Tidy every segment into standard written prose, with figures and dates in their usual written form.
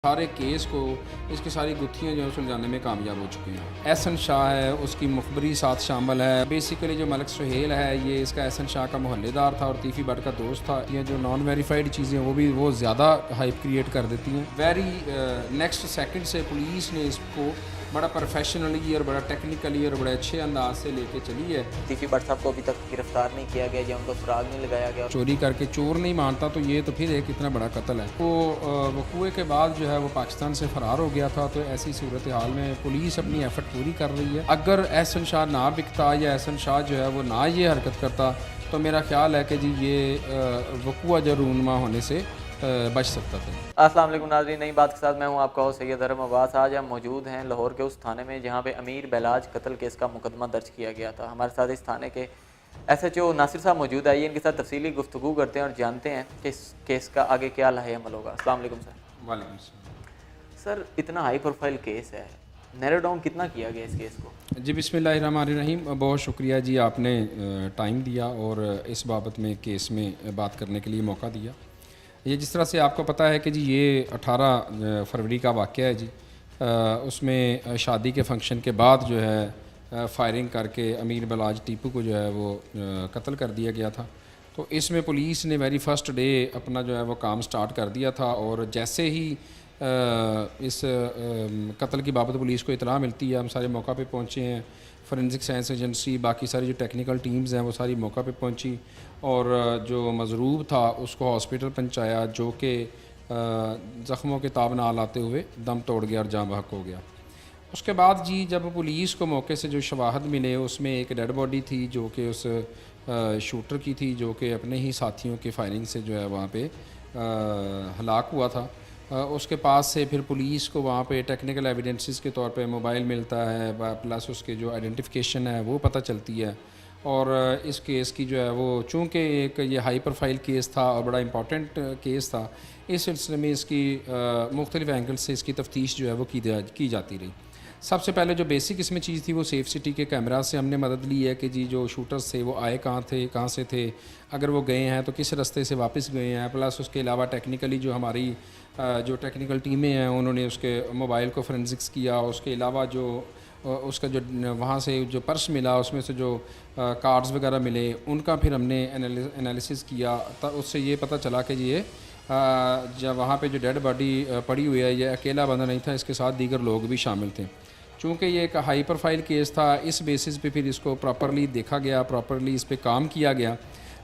सारे केस को इसकी सारी गुत्थियाँ जो है सुलझाने में कामयाब हो चुके हैं। एहसन शाह है, उसकी मुखबरी साथ शामिल है। बेसिकली जो मलिक सुहेल है ये इसका एहसन शाह का मोहल्लेदार था और तीफ़ी भट्ट का दोस्त था। ये जो नॉन वेरीफाइड चीज़ें वो ज़्यादा हाइप क्रिएट कर देती हैं। नेक्स्ट सेकंड से पुलिस ने इसको बड़ा प्रोफेशनली और बड़ा टेक्निकली और बड़े अच्छे अंदाज से लेके चली है। तीफ़ी भट्ट साहब को अभी तक गिरफ्तार नहीं किया गया या उनको सुराग नहीं लगाया गया। चोरी करके चोर नहीं मानता तो ये तो फिर एक इतना बड़ा कत्ल है। वो वकूए के बाद जो है वो पाकिस्तान से फ़रार हो गया था। तो ऐसी सूरत हाल में पुलिस अपनी एफर्ट पूरी कर रही है। अगर एहसन शाह ना बिकता या एहसन शाह जो है वो ना ये हरकत करता तो मेरा ख्याल है कि जी ये वकूआ जो रूनमा होने से बच सकता था। अस्सलाम वालेकुम नाज़रीन, नई बात के साथ मैं हूं आपका होस्ट सैयद अरहम अब्बास। आज हम मौजूद हैं लाहौर के उस थाने में जहां पे अमीर बेलाज कत्ल केस का मुकदमा दर्ज किया गया था। हमारे साथ इस थाने के SHO नासिर साहब मौजूद है। इनके साथ तफसीली गुफ्तगू करते हैं और जानते हैं कि इस केस का आगे क्या लाहे अमल होगा। अस्सलाम वालेकुम सर। वालेकुम सलाम। सर, इतना हाई प्रोफाइल केस है, नैरो डाउन कितना किया गया इस केस को? जी बिस्मिल्लाहिर्रहमानिर्रहीम, बहुत शुक्रिया जी, आपने टाइम दिया और इस बाबत में केस में बात करने के लिए मौका दिया। ये जिस तरह से आपको पता है कि जी ये 18 फरवरी का वाक़या है जी। उसमें शादी के फंक्शन के बाद जो है फायरिंग करके अमीर बेलाज टीपू को जो है वो कत्ल कर दिया गया था। तो इसमें पुलिस ने वेरी फर्स्ट डे अपना जो है वो काम स्टार्ट कर दिया था और जैसे ही इस कत्ल की बाबत पुलिस को इतला मिलती है हम सारे मौका पे पहुँचे हैं। फोरेंसिक साइंस एजेंसी बाकी सारी जो टेक्निकल टीम्स हैं वो सारी मौका पे पहुंची और जो मज़रूब था उसको हॉस्पिटल पहुंचाया, जो कि ज़ख्मों के ताब ना लाते हुए दम तोड़ गया और जाँ बहक हो गया। उसके बाद जी जब पुलिस को मौके से जो शवाहद मिले उसमें एक डेड बॉडी थी जो कि उस शूटर की थी, जो कि अपने ही साथियों के फायरिंग से जो है वहाँ पे हलाक हुआ था। उसके पास से फिर पुलिस को वहाँ पे टेक्निकल एविडेंसेस के तौर पे मोबाइल मिलता है, प्लस उसके जो आइडेंटिफिकेशन है वो पता चलती है। और इस केस की जो है वो चूँकि एक ये हाई प्रोफाइल केस था और बड़ा इम्पॉर्टेंट केस था, इस सिलसिले में इसकी मुख्तलिफ़ एंगल से इसकी तफ्तीश जो है वो की जाती रही। सबसे पहले जो बेसिक इसमें चीज़ थी वो सेफ सिटी के कैमरा से हमने मदद ली है कि जी जो शूटर्स थे वो आए कहाँ थे, कहाँ से थे, अगर वो गए हैं तो किस रास्ते से वापस गए हैं। प्लस उसके अलावा टेक्निकली जो हमारी जो टेक्निकल टीमें हैं उन्होंने उसके मोबाइल को फोरेंसिक्स किया। उसके अलावा जो उसका जो वहाँ से जो पर्स मिला उसमें से जो कार्ड्स वगैरह मिले उनका फिर हमने एनालिसिस किया। उससे ये पता चला कि ये जब वहाँ पे जो डेड बॉडी पड़ी हुई है ये अकेला बंदा नहीं था, इसके साथ दीगर लोग भी शामिल थे। चूँकि ये एक हाई प्रोफाइल केस था, इस बेसिस पे फिर इसको प्रॉपरली देखा गया, प्रॉपरली इस पे काम किया गया।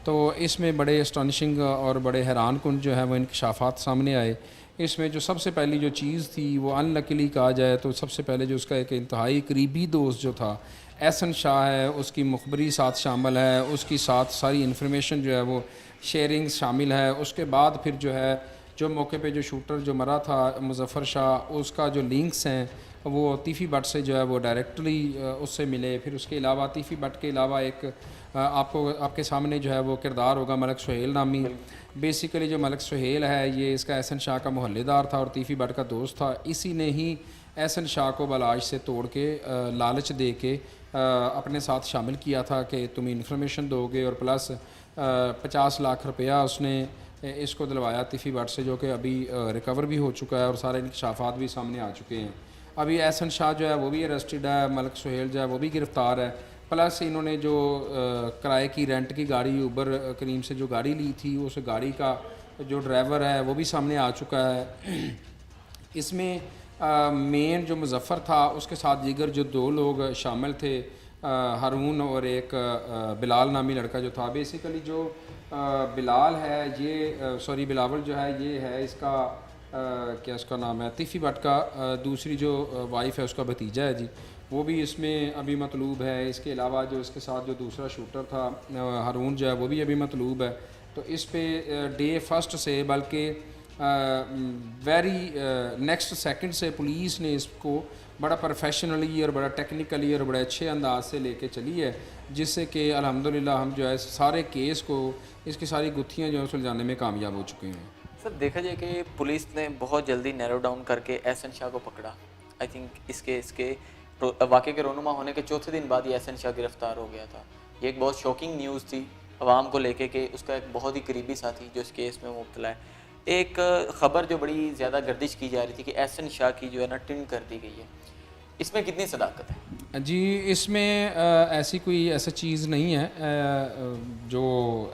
तो इसमें बड़े अस्टॉनिशिंग और बड़े हैरान कुन जो है वो इंकशाफात सामने आए। इसमें जो सबसे पहली जो चीज़ थी वो अनलकीली कहा जाए तो सबसे पहले जो उसका एक इंतहाई करीबी दोस्त जो था एहसन शाह है, उसकी मुखबरी साथ शामिल है, उसकी साथ सारी इन्फॉर्मेशन जो है वो शेयरिंग शामिल है। उसके बाद फिर जो है जो मौके पे जो शूटर जो मरा था मुज़फ़्फ़र शाह, उसका जो लिंक्स हैं वो तीफ़ी भट्ट से जो है वो डायरेक्टली उससे मिले। फिर उसके अलावा तीफ़ी भट्ट के अलावा एक आपके सामने जो है वो किरदार होगा मलिक सुहेल नामी। बेसिकली जो मलिक सुहेल है ये इसका एहसन शाह का मोहल्लेदार था और तीफ़ी भट्ट का दोस्त था। इसी ने ही एहसन शाह को बलाज से तोड़ के लालच दे के अपने साथ शामिल किया था कि तुम इन्फॉर्मेशन दोगे और प्लस 50 लाख रुपया उसने इसको दिलवाया तीफ़ी भट्ट से, जो कि अभी रिकवर भी हो चुका है और सारे इंकशाफात भी सामने आ चुके हैं। अभी एहसन शाह जो है वो भी अरेस्टेड है, मलिक सुहेल जो है वो भी गिरफ़्तार है। प्लस इन्होंने जो किराए की रेंट की गाड़ी ऊबर करीम से जो गाड़ी ली थी उस गाड़ी का जो ड्राइवर है वो भी सामने आ चुका है। इसमें मेन जो मुज़फ़्फ़र था उसके साथ दीगर जो 2 लोग शामिल थे, हारून और एक बिलाल नामी लड़का जो था। बेसिकली जो बिलाल है ये बिलावल जो है ये है इसका क्या उसका नाम है तीफ़ी भट्ट का दूसरी जो वाइफ है उसका भतीजा है जी, वो भी इसमें अभी मतलूब है। इसके अलावा जो इसके साथ जो दूसरा शूटर था हारून जो है वो भी अभी मतलूब है। तो इस पे डे फर्स्ट से बल्कि नेक्स्ट सेकंड से पुलिस ने इसको बड़ा प्रोफेशनली और बड़ा टेक्निकली और बड़े अच्छे अंदाज से लेके चली है, जिससे कि अल्हम्दुलिल्लाह हम जो है सारे केस को इसकी सारी गुत्थियाँ जो है सुलझाने में कामयाब हो चुके हैं। सर, देखा जाए कि पुलिस ने बहुत जल्दी नैरो डाउन करके एहसन शाह को पकड़ा। आई थिंक इसके वाक़े के रोनुमा होने के चौथे दिन बाद ही एहसन शाह गिरफ्तार हो गया था। ये एक बहुत शॉकिंग न्यूज़ थी आवाम को लेके कि उसका एक बहुत ही करीबी साथी जो इस केस में मुब्तला है एक खबर जो बड़ी ज़्यादा गर्दिश की जा रही थी कि एहसन शाह की जो है ना टिंड कर दी गई है, इसमें कितनी सदाकत है? जी, इसमें ऐसी कोई ऐसा चीज़ नहीं है जो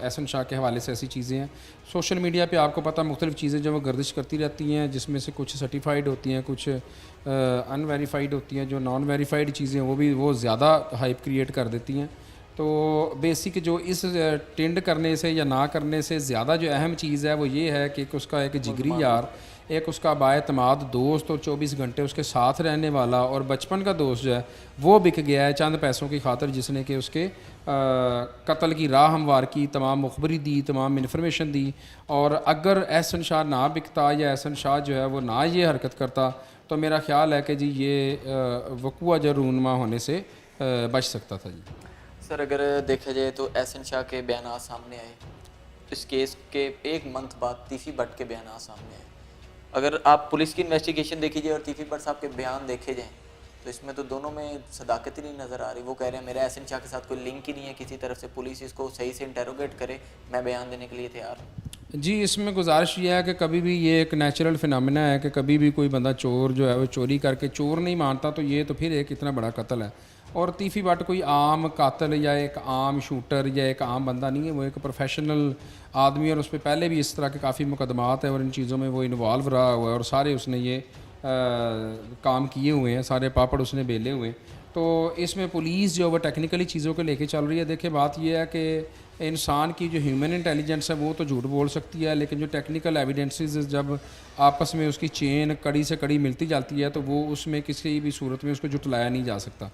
एहसन शाह के हवाले से ऐसी चीज़ें हैं। सोशल मीडिया पे आपको पता मुख्तलिफ़ चीज़ें जो वो गर्दिश करती रहती हैं, जिसमें से कुछ सर्टिफाइड होती हैं, कुछ अनवेरीफाइड होती हैं। जो नॉन वेरीफाइड चीज़ें वो ज़्यादा हाइप क्रिएट कर देती हैं। तो बेसिक जो इस टेंड करने से या ना करने से ज़्यादा जो अहम चीज़ है वो ये है कि उसका एक जिगरी यार, एक उसका बाएतमाद दोस्त और 24 घंटे उसके साथ रहने वाला और बचपन का दोस्त जो है वो बिक गया है चंद पैसों की खातिर, जिसने कि उसके कत्ल की राह हमवार की, तमाम मुखबरी दी, तमाम इन्फॉर्मेशन दी। और अगर एहसन शाह ना बिकता या एहसन शाह जो है वो ना ये हरकत करता तो मेरा ख्याल है कि जी ये वक़ुआ जो रूनमा होने से बच सकता था जी। सर अगर देखा जाए तो एहसन शाह के बयान सामने आए, तो इस केस के एक मंथ बाद तीफी भट्ट के बयान सामने आए। अगर आप पुलिस की इन्वेस्टिगेशन देखी जाए और तीफी भट्ट साहब के बयान देखे जाएँ तो इसमें तो दोनों में सदाकत ही नहीं नज़र आ रही। वो कह रहे हैं मेरा एहसन शाह के साथ कोई लिंक ही नहीं है किसी तरफ से, पुलिस इसको सही से इंटेरोगेट करे, मैं बयान देने के लिए तैयार हूँ। जी, इसमें गुजारिश ये है कि कभी भी ये एक नेचुरल फिनोमेना है कि कभी भी कोई बंदा चोर जो है वो चोरी करके चोर नहीं मानता तो ये तो फिर एक इतना बड़ा कत्ल है। और तीफी भट्ट कोई आम कातिल या एक आम शूटर या एक आम बंदा नहीं है, वो एक प्रोफेशनल आदमी और उस पर पहले भी इस तरह के काफ़ी मुकदमात हैं और इन चीज़ों में वो इन्वॉल्व रहा हुआ है और सारे उसने ये काम किए हुए हैं, सारे पापड़ उसने बेले हुए हैं। तो इसमें पुलिस जो वो टेक्निकली चीज़ों को लेके चल रही है। देखिए बात यह है कि इंसान की जो ह्यूमन इंटेलिजेंस है वो तो झूठ बोल सकती है, लेकिन जो टेक्निकल एविडेंसेस जब आपस में उसकी चेन कड़ी से कड़ी मिलती जाती है तो वो उसमें किसी भी सूरत में उसको जुटलाया नहीं जा सकता।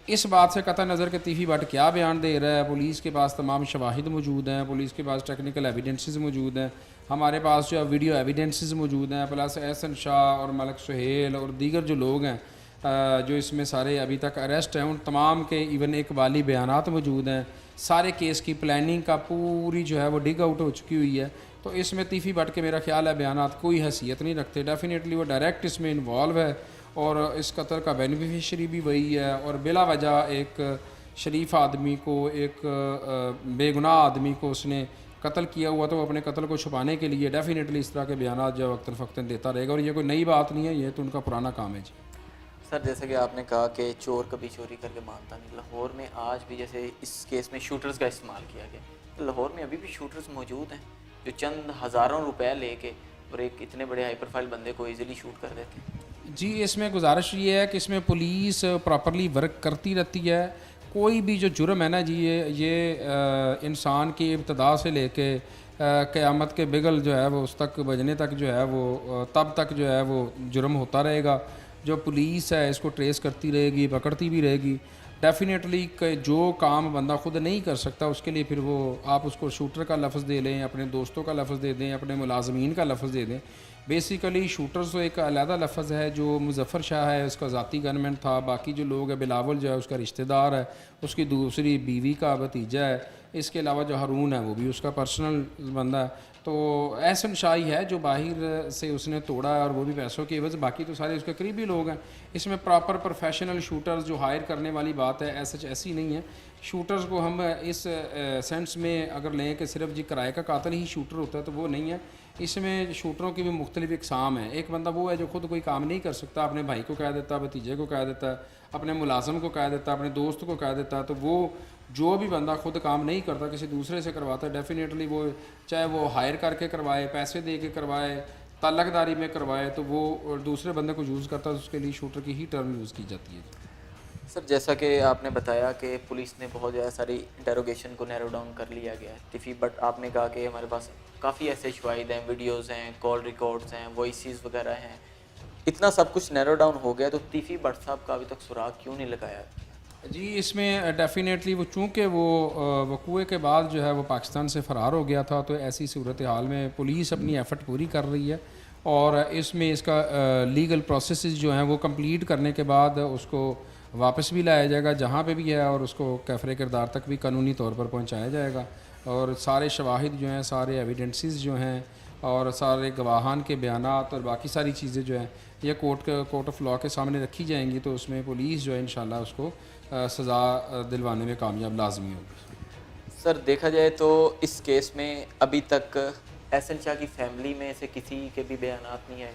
इस बात से कतई नज़र के तीफी भट्ट क्या बयान दे रहा है, पुलिस के पास तमाम शवाहिद मौजूद हैं, पुलिस के पास टेक्निकल एविडेंसेस मौजूद हैं, हमारे पास जो वीडियो एविडेंसेस मौजूद हैं, प्लस एहसन शाह और मलिक सुहेल और दीगर जो लोग हैं जो इसमें सारे अभी तक अरेस्ट हैं, उन तमाम के इवन इकबाली बयानात मौजूद हैं। सारे केस की प्लानिंग का पूरी जो है वो डिग आउट हो चुकी हुई है। तो इसमें तीफी भट्ट के मेरा ख्याल है बयानात कोई हैसियत नहीं रखते। डेफिनेटली वो डायरेक्ट इसमें इन्वॉल्व है और इस कत्ल का बेनिफिशरी भी वही है और बिला वजह एक शरीफ आदमी को, एक बेगुनाह आदमी को उसने कत्ल किया हुआ, तो वो अपने कत्ल को छुपाने के लिए डेफिनेटली इस तरह के बयानात जो वक्तन फ़क्तन देता रहेगा और ये कोई नई बात नहीं है, ये तो उनका पुराना काम है जी। सर जैसे कि आपने कहा कि चोर कभी चोरी करके मानता नहीं, लाहौर में आज भी जैसे इस केस में शूटर्स का इस्तेमाल किया गया, तो लाहौर में अभी भी शूटर्स मौजूद हैं जो चंद हज़ारों रुपए लेके और एक इतने बड़े हाई प्रोफाइल बंदे को इजीली शूट कर देते हैं। जी, इसमें गुजारिश ये है कि इसमें पुलिस प्रॉपरली वर्क करती रहती है। कोई भी जो जुर्म है ना जी, ये इंसान की इब्तदा से लेके क़यामत के बिगल जो है वो उस तक बजने तक जो है वो तब तक जो है वो जुर्म होता रहेगा। जो पुलिस है इसको ट्रेस करती रहेगी, पकड़ती भी रहेगी। डेफिनेटली जो काम बंदा खुद नहीं कर सकता उसके लिए फिर वो आप उसको शूटर का लफ्ज़ दे लें, अपने दोस्तों का लफ्ज़ दे दें, अपने मुलाजमीन का लफ्ज़ दे दें। बेसिकली शूटर्स तो एक अलहदा लफ्ज़ है। जो मुज़फ़्फ़र शाह है उसका ज़ाती गनमैन था, बाकी जो लोग हैं बिलावल जो है उसका रिश्तेदार है, उसकी दूसरी बीवी का भतीजा है, इसके अलावा जो हारून है वो भी उसका पर्सनल बंदा है। तो एहसन शाह ही है जो बाहर से उसने तोड़ा है और वो भी पैसों की एवज़, बाकी तो सारे उसके करीबी लोग हैं। इसमें प्रॉपर प्रोफेशनल शूटर्स जो हायर करने वाली बात है ऐसी नहीं है। शूटर्स को हम इस सेंस में अगर लें कि सिर्फ जी किराए का कातिल ही शूटर होता है तो वो नहीं है। इसमें शूटरों की भी मुख्तलिफ इकसाम है। एक बंदा वो है जो खुद कोई काम नहीं कर सकता, अपने भाई को कह देता, भतीजे को कह देता, अपने मुलाजम को कह देता, अपने दोस्त को कह देता। तो वो जो भी बंदा खुद काम नहीं करता किसी दूसरे से करवाता है, डेफिनेटली वो चाहे वो हायर करके करवाए, पैसे दे के करवाए, ताल्लुकदारी में करवाए, तो वो दूसरे बंदे को यूज़ करता है, तो उसके लिए शूटर की ही टर्म यूज़ की जाती है। सर जैसा कि आपने बताया कि पुलिस ने बहुत ज़्यादा सारी इंटेरोगेशन को नैरो डाउन कर लिया गया है टिफ़ी, बट आपने कहा कि हमारे पास काफ़ी ऐसे शवाहिद हैं, वीडियोज़ हैं, कॉल रिकॉर्ड्स हैं, वॉइसेस वगैरह हैं, इतना सब कुछ नैरो डाउन हो गया, तो टिफ़ी भट्ट साहब का अभी तक सुराग क्यों नहीं लगाया? जी, इसमें डेफिनेटली वो चूँकि वो वक़ूए के बाद जो है वो पाकिस्तान से फ़रार हो गया था, तो ऐसी सूरत हाल में पुलिस अपनी एफ़र्ट पूरी कर रही है और इसमें इसका लीगल प्रोसेसेस जो हैं वो कंप्लीट करने के बाद उसको वापस भी लाया जाएगा जहाँ पे भी है और उसको कैफरे किरदार तक भी कानूनी तौर पर पहुँचाया जाएगा। और सारे शवाहिद जो हैं, सारे एविडेंसेस जो हैं और सारे गवाहान के बयानात और बाकी सारी चीज़ें जो हैं ये कोर्ट ऑफ लॉ के सामने रखी जाएंगी, तो उसमें पुलिस जो है इंशाल्लाह उसको सज़ा दिलवाने में कामयाब लाजमी होगी। सर देखा जाए तो इस केस में अभी तक एहसन शाह की फैमिली में से किसी के भी बयानात नहीं आए,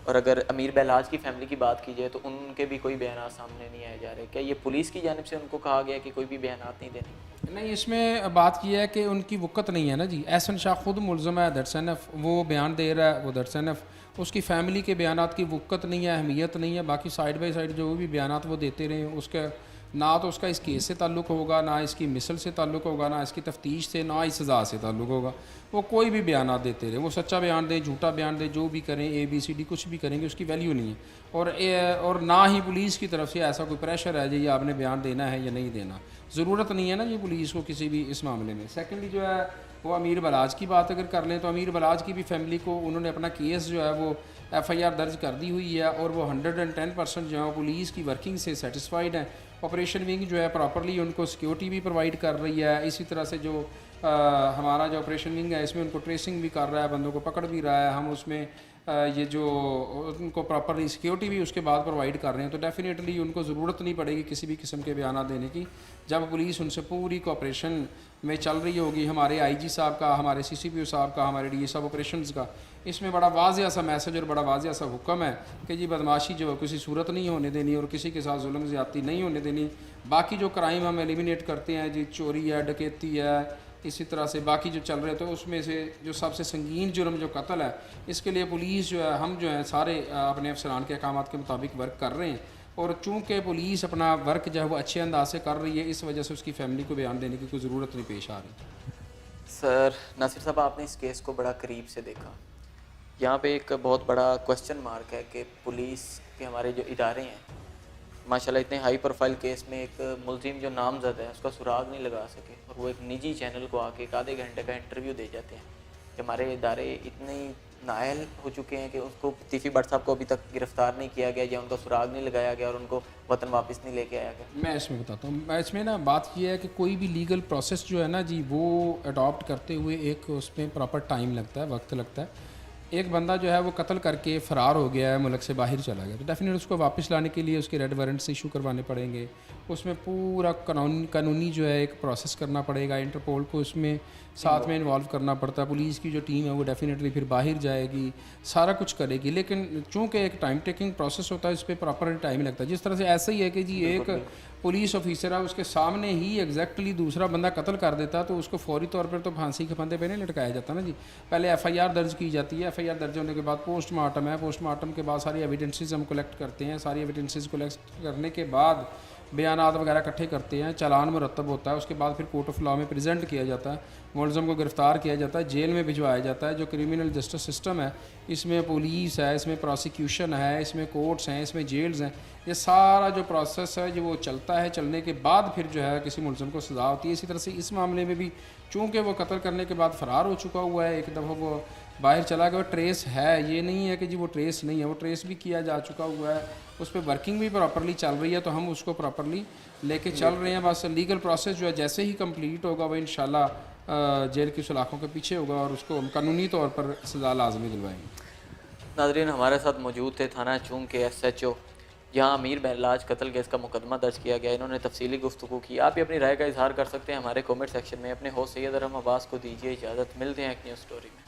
और अगर अमीर बेलाज की फैमिली की बात की जाए तो उनके भी कोई बयानात सामने नहीं आए जा रहे। क्या ये पुलिस की जानिब से उनको कहा गया कि कोई भी बयानात नहीं देने? नहीं, इसमें बात की है कि उनकी वक़्त नहीं है ना जी। एहसन शाह खुद मुल्ज़म है, दैट्स एनफ। वो बयान दे रहा है, वो दैट्स एनफ। उसकी फ़ैमिली के बयानात की वक़्त नहीं है, अहमियत नहीं है। बाकी साइड बाई साइड जो भी बयानात वो देते रहे, उसका ना तो उसका इस केस से ताल्लुक़ होगा, ना इसकी मिसल से ताल्लुक़ होगा, ना इसकी तफ्तीश से, ना इस सज़ा से ताल्लुक़ होगा। वो कोई भी बयानात देते रहे, वो सच्चा बयान दें, झूठा बयान दें, जो भी करें, ABCD कुछ भी करेंगे, उसकी वैल्यू नहीं है। और ना ही पुलिस की तरफ से ऐसा कोई प्रेशर है जी आपने बयान देना है या नहीं देना। ज़रूरत नहीं है ना जी पुलिस को किसी भी इस मामले में। सेकेंडली जो है वो अमीर बलाज की बात अगर कर लें तो अमीर बलाज की भी फैमिली को उन्होंने अपना केस जो है वो FIR दर्ज कर दी हुई है, और वो 110% जो है पुलिस की वर्किंग से सेटिस्फाइड हैं। ऑपरेशन विंग जो है प्रॉपरली उनको सिक्योरिटी भी प्रोवाइड कर रही है। इसी तरह से जो हमारा जो ऑपरेशन विंग है इसमें उनको ट्रेसिंग भी कर रहा है, बंदों को पकड़ भी रहा है। हम उसमें ये जो उनको प्रॉपरली सिक्योरिटी भी उसके बाद प्रोवाइड कर रहे हैं, तो डेफिनेटली उनको ज़रूरत नहीं पड़ेगी किसी भी किस्म के बयान देने की। जब पुलिस उनसे पूरी कोऑपरेशन में चल रही होगी, हमारे IG साहब का, हमारे CCPO साहब का, हमारे DA साहब ऑपरेशंस का, इसमें बड़ा वाज़िया सा मैसेज और बड़ा वाज़िया सा हुक्म है कि जी बदमाशी जो है किसी सूरत नहीं होने देनी और किसी के साथ जुल्म ज़्यादती नहीं होने देनी। बाकी जो क्राइम हम एलिमिनेट करते हैं जी, चोरी है, डकैती है, इसी तरह से बाकी जो चल रहे हैं, तो उसमें से जो सबसे संगीन जुर्म जो कत्ल है, इसके लिए पुलिस जो है, हम जो है सारे अपने अफसरान के अहकामात के मुताबिक वर्क कर रहे हैं। और चूँकि पुलिस अपना वर्क जो है वो अच्छे अंदाज से कर रही है, इस वजह से उसकी फैमिली को बयान देने की कोई ज़रूरत नहीं पेश आ रही। सर नासिर साहब, आपने इस केस को बड़ा करीब से देखा। यहाँ पे एक बहुत बड़ा क्वेश्चन मार्क है कि पुलिस के हमारे जो इदारे हैं, माशाल्लाह इतने हाई प्रोफाइल केस में एक मुलजिम जो नामजद है उसका सुराग नहीं लगा सके, और वो एक निजी चैनल को आके एक आधे घंटे का इंटरव्यू दे जाते हैं कि हमारे इदारे इतने नायल हो चुके हैं कि उसको तीफी भट्ट साहब को अभी तक गिरफ्तार नहीं किया गया या उनका सुराग नहीं लगाया गया और उनको वतन वापस नहीं लेके आया गया। मैं इसमें बताता हूँ, मैं इसमें ना बात ये है कि कोई भी लीगल प्रोसेस जो है ना जी, वो अडॉप्ट करते हुए एक उसमें प्रॉपर टाइम लगता है, वक्त लगता है। एक बंदा जो है वो कत्ल करके फ़रार हो गया है, मुल्क से बाहर चला गया, तो डेफिनेट उसको वापस लाने के लिए उसके रेड वारंट्स इशू करवाने पड़ेंगे। उसमें पूरा कानूनी जो है एक प्रोसेस करना पड़ेगा। इंटरपोल को उसमें साथ में इन्वॉल्व करना पड़ता है। पुलिस की जो टीम है वो डेफिनेटली फिर बाहर जाएगी, सारा कुछ करेगी। लेकिन चूँकि एक टाइम टेकिंग प्रोसेस होता है, इस पर प्रॉपर टाइम लगता है। जिस तरह से ऐसा ही है कि जी एक पुलिस ऑफिसर है, उसके सामने ही एग्जैक्टली दूसरा बंदा कत्ल कर देता है, तो उसको फौरी तौर पर तो फांसी के फंदे पे नहीं लटकाया जाता ना जी। पहले FIR दर्ज की जाती है, FIR दर्ज होने के बाद पोस्टमार्टम है, पोस्टमार्टम के बाद सारी एविडेंसेस हम कलेक्ट करते हैं। सारी एविडेंसेस कलेक्ट करने के बाद बयानात वगैरह इकट्ठे करते हैं, चालान मुरतब होता है। उसके बाद फिर कोर्ट ऑफ लॉ में प्रेजेंट किया जाता है, मुलज़म को गिरफ़्तार किया जाता है, जेल में भिजवाया जाता है। जो क्रिमिनल जस्टिस सिस्टम है, इसमें पुलिस है, इसमें प्रोसिक्यूशन है, इसमें कोर्ट्स हैं, इसमें जेल्स हैं, ये सारा जो प्रोसेस है जो वो चलता है। चलने के बाद फिर जो है किसी मुलज़म को सज़ा होती है। इसी तरह से इस मामले में भी चूँकि वो कत्ल करने के बाद फ़रार हो चुका हुआ है, एक दफ़ा वो बाहर चला गया, ट्रेस है, ये नहीं है कि जी वो ट्रेस नहीं है, वो ट्रेस भी किया जा चुका हुआ है। उस पर वर्किंग भी प्रॉपरली चल रही है, तो हम उसको प्रॉपरली लेके चल रहे हैं। बस लीगल प्रोसेस जो है जैसे ही कंप्लीट होगा वो इंशाल्लाह जेल की सलाखों के पीछे होगा और उसको हम कानूनी तौर पर सज़ा लाजमी दिलवाएंगे। नाज़रीन, हमारे साथ मौजूद थे थाना चूंग के SHO, जहाँ अमीर बेलाज कत्ल केस का मुकदमा दर्ज किया गया। इन्होंने तफसीली गुफ्तगू की। आप भी अपनी राय का इजहार कर सकते हैं हमारे कमेंट सेक्शन में। अपने होस्ट सैयद अरहम अब्बास को दीजिए इजाज़त। मिलते हैं एक न्यू स्टोरी में।